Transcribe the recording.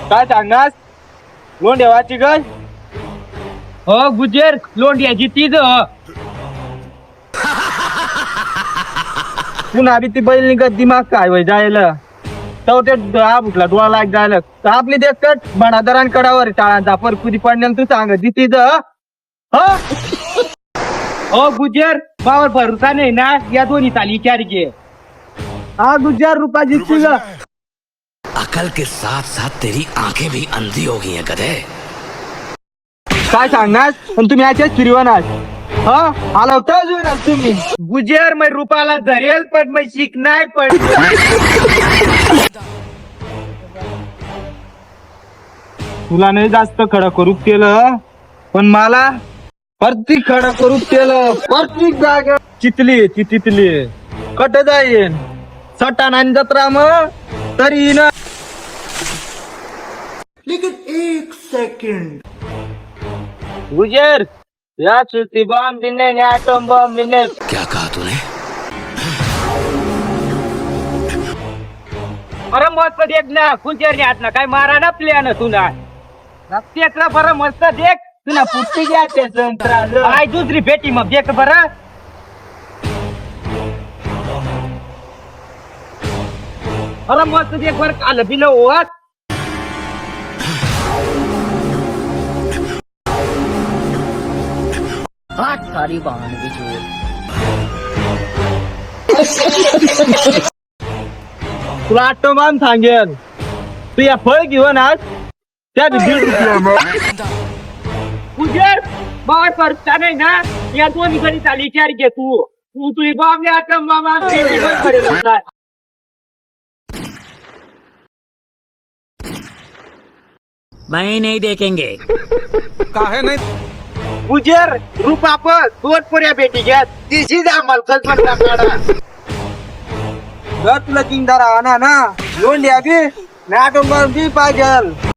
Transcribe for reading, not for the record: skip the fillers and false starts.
काय सांगणार लोंढ्यावाची गल हो गुजर लोंढ्याची तीच पुन्हा बी ती बैल निघत दिमाग काय वय जायला तो ते फुटला डोळा लाग जायला तर आपली देखत बनादरांकडावर टाळांचा परकुदी पडण्याला तू सांग ती तिथं हो गुजर बावर भरोसा नाही ना या दोन्ही चाली विचार घे हा गुजर रुपयाची चिग अकल के साथ साथ तेरी आंखें भी अंधी हो गई हैं गधे। काय सांगणार पण तुम्ही याच्याच फिरवणार आला होता तुम्ही गुजर मग रुपाला धरेल पण मग शिकणार पण तुला नाही जास्त खडा करू केलं पण मला प्रत्येक खडा करू केलं प्रत्येक जागा चितली ती तिथली कट जाईन सटा नाही जत्रा मग तरी ना गुजर या सुती बॉम्ब दिने ॲटम बॉम्ब दिने क्या कहा तूने? बरं मस्त देख ना गुजर हात ना काय मारा ना प्लेन तुला रस्त्यातला बरं मस्त देख तुला पुट्टी घ्या काय दुसरी भेटी मग देख बरं अरे मस्त देख बरं आलं बिलं ओवात सारी बहन की चोर तुला आटोमान सांगेन तू या फळ घेऊन आज त्या गुजर बाळ करता नाही ना या दोन्ही घडी चाली विचार घे तू तू तुझी बॉम्ब आटम बॉम्ब मैं नहीं देखेंगे गुजर रुपा पण दोन पुऱ्या भेटी घ्या तिशी जा मला तुला चिंतारा आणा ना लोंढ्या बी नाटम बी पाहिजे